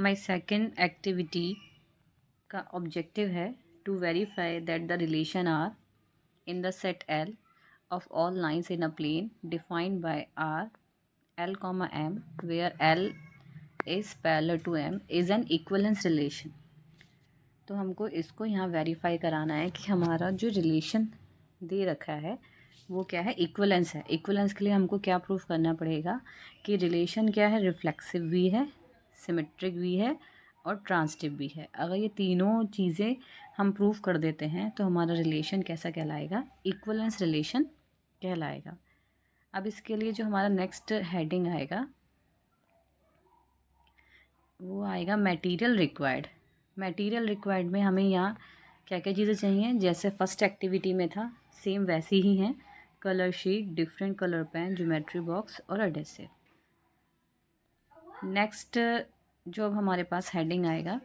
माई second activity का objective है to verify that the relation R in the set L of all lines in a plane defined by R L comma M where L is parallel to M is an equivalence relation। तो हमको इसको यहाँ verify कराना है कि हमारा जो relation दे रखा है वो क्या है, इक्वलेंस है। इक्वलेंस के लिए हमको क्या प्रूफ करना पड़ेगा कि रिलेशन क्या है, रिफ्लेक्सिव भी है, सिमेट्रिक भी है और ट्रांसिटिव भी है। अगर ये तीनों चीज़ें हम प्रूफ कर देते हैं तो हमारा रिलेशन कैसा कहलाएगा, इक्वलेंस रिलेशन कहलाएगा। अब इसके लिए जो हमारा नेक्स्ट हेडिंग आएगा वो आएगा मटेरियल रिक्वायर्ड। मटेरियल रिक्वायर्ड में हमें यहाँ क्या क्या चीज़ें चाहिए, जैसे फर्स्ट एक्टिविटी में था सेम वैसी ही हैं, colour sheet, different colour pen, geometry box और एडेसिव। नेक्स्ट जो अब हमारे पास हेडिंग आएगा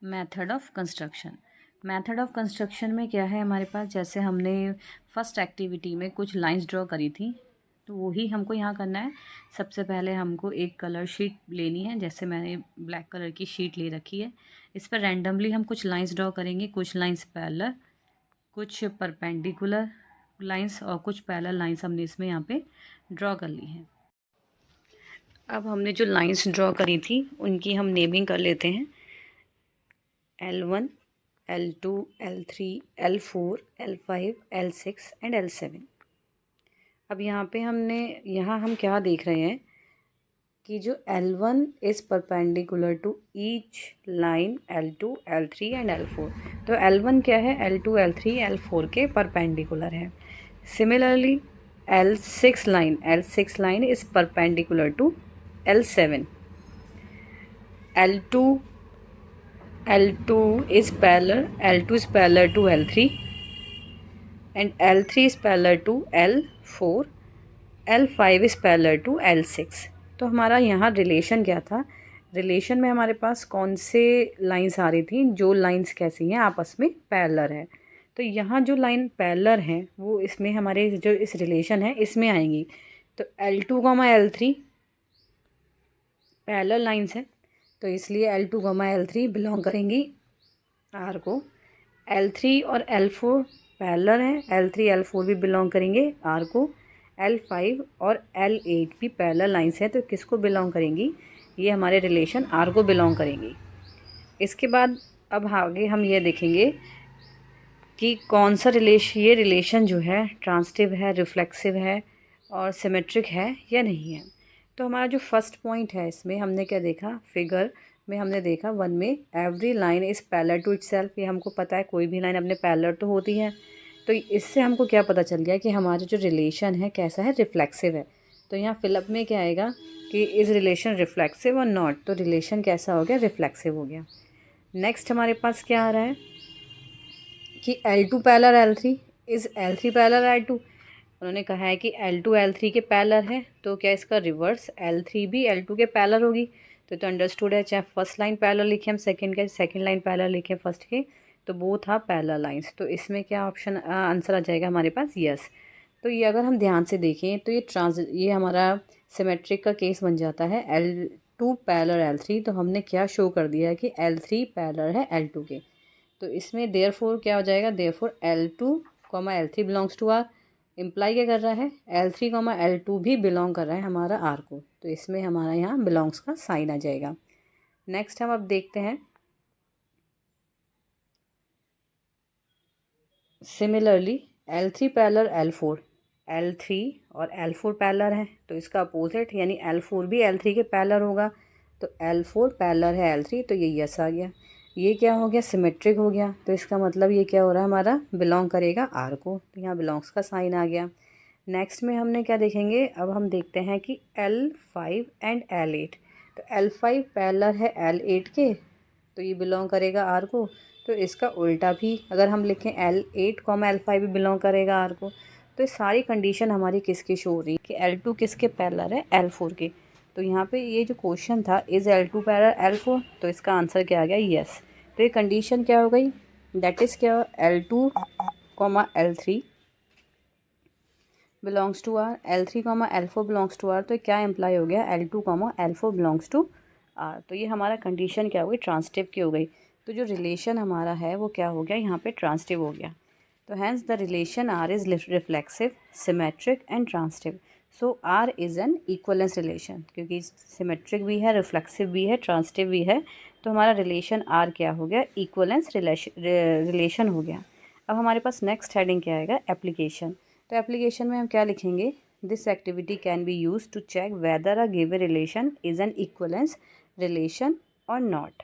method of construction. Method of construction में क्या है हमारे पास, जैसे हमने फर्स्ट एक्टिविटी में कुछ लाइंस ड्रॉ करी थी तो वही हमको यहाँ करना है। सबसे पहले हमको एक कलर शीट लेनी है, जैसे मैंने ब्लैक कलर की शीट ले रखी है। इस पर रैंडमली हम कुछ लाइंस ड्रॉ करेंगे, कुछ लाइंस पैरेलल, कुछ परपेंडिकुलर लाइंस और कुछ पैरेलल लाइंस हमने इसमें यहाँ पे ड्रॉ कर ली हैं। अब हमने जो लाइंस ड्रॉ करी थी उनकी हम नेमिंग कर लेते हैं, L1, L2, L3, L4, L5, L6 and L7। अब यहाँ पे यहाँ हम क्या देख रहे हैं कि जो L1 is perpendicular to each line L2, L3 and L4। तो L1 क्या है, L2, L3, L4 के परपेंडिकुलर है। Similarly L6 line is perpendicular to L7। L2 is parallel to L3 and L3 is parallel to L4, L5 is parallel to L6। तो हमारा यहाँ relation क्या था, रिलेशन में हमारे पास कौन से लाइंस आ रही थी, जो लाइंस कैसी हैं आपस में पैरेलल है। तो यहाँ जो लाइन पैरेलल हैं वो इसमें हमारे जो इस रिलेशन है इसमें आएंगी। तो L2, L3 पैरेलल लाइंस है तो इसलिए L2, L3 बिलोंग करेंगी R को। L3 और L4 पैरेलल हैं, L3, L4 भी बिलोंग करेंगे R को। L5 और L8 भी पैरेलल लाइंस हैं तो किसको बिलोंग करेंगी, ये हमारे रिलेशन R को बिलोंग करेंगी। इसके बाद अब आगे हम ये देखेंगे कि कौन सा ये रिलेशन जो है ट्रांसिटिव है, रिफ्लेक्सिव है और सिमेट्रिक है या नहीं है। तो हमारा जो फर्स्ट पॉइंट है इसमें हमने क्या देखा, फिगर में हमने देखा 1 में every line is parallel to itself. ये हमको पता है कोई भी लाइन अपने पैरेलल तो होती है। तो इससे हमको क्या पता चल गया कि हमारा जो रिलेशन है कैसा है, रिफ्लेक्सिव है। तो यहाँ फिलअप में क्या आएगा कि इज़ रिलेशन रिफ्लेक्सिव और नॉट, तो रिलेशन कैसा हो गया, रिफ्लेक्सिव हो गया। नेक्स्ट हमारे पास क्या आ रहा है कि L2 parallel L3 is L3 parallel L2। उन्होंने कहा है कि L2 L3 के पैरेलल है तो क्या इसका रिवर्स L3 भी L2 के पैरेलल होगी। तो अंडरस्टूड है, चाहे फर्स्ट लाइन पैरेलल लिखे हम सेकंड लाइन पैरेलल लिखे फर्स्ट के, तो बोथ आर पैरेलल लाइंस। तो इसमें क्या ऑप्शन आंसर आ जाएगा हमारे पास, यस। तो ये अगर हम ध्यान से देखें तो ये हमारा सिमेट्रिक का केस बन जाता है L2 पैरेलल L3। तो हमने क्या शो कर दिया है कि L3 पैरेलल है L2 के। तो इसमें देयरफॉर क्या हो जाएगा, therefore L2, L3 belongs to R। Imply क्या कर रहा है, L3, L2 भी बिलोंग कर रहा है हमारा R को। तो इसमें हमारा यहाँ बिलोंग्स का साइन आ जाएगा। नेक्स्ट हम अब देखते हैं similarly L3 parallel L4। L3 और L4 पैरेलल है तो इसका अपोजिट यानी L4 भी L3 के पैरेलल होगा। तो L4 पैरेलल है L3, तो ये यस आ गया। ये क्या हो गया, सिमेट्रिक हो गया। तो इसका मतलब ये क्या हो रहा है, हमारा बिलोंग करेगा R को। तो यहाँ बिलोंग्स का साइन आ गया। नेक्स्ट में हमने क्या देखेंगे, अब हम देखते हैं कि L5 एंड L8। तो L5 पैरेलल है L8 के तो ये बिलोंग करेगा R को। तो इसका उल्टा भी अगर हम लिखें L8, L5 भी बिलोंग करेगा R को। तो ये सारी कंडीशन हमारी किसकी शो हो रही है कि L2 किसके पैरेलल है, L4 के। तो यहाँ पे ये जो क्वेश्चन था इज़ L2 पैरेलल L4, तो इसका आंसर क्या आ गया, यस। तो ये कंडीशन क्या हो गई, दैट इज़ क्या, L2, L3 belongs to R, L3, L4 belongs to R। तो क्या इम्प्लाई हो गया, L2, L4 belongs to are. तो ये हमारा कंडीशन क्या हो गई, ट्रांसटिव की हो गई। तो जो रिलेशन हमारा है वो क्या हो गया, यहाँ पे ट्रांसटिव हो गया। तो hence the relation R is reflexive, symmetric and transitive. So R is an equivalence relation, क्योंकि सिमेट्रिक भी है, रिफ्लेक्सिव भी है, ट्रांसटिव भी है। तो हमारा रिलेशन आर क्या हो गया, इक्वलेंस रिलेशन हो गया। अब हमारे पास नेक्स्ट हेडिंग क्या आएगा, एप्लीकेशन। तो एप्लीकेशन में हम क्या लिखेंगे, this activity can be use to check whether a given relation is an equivalence relation और नॉट।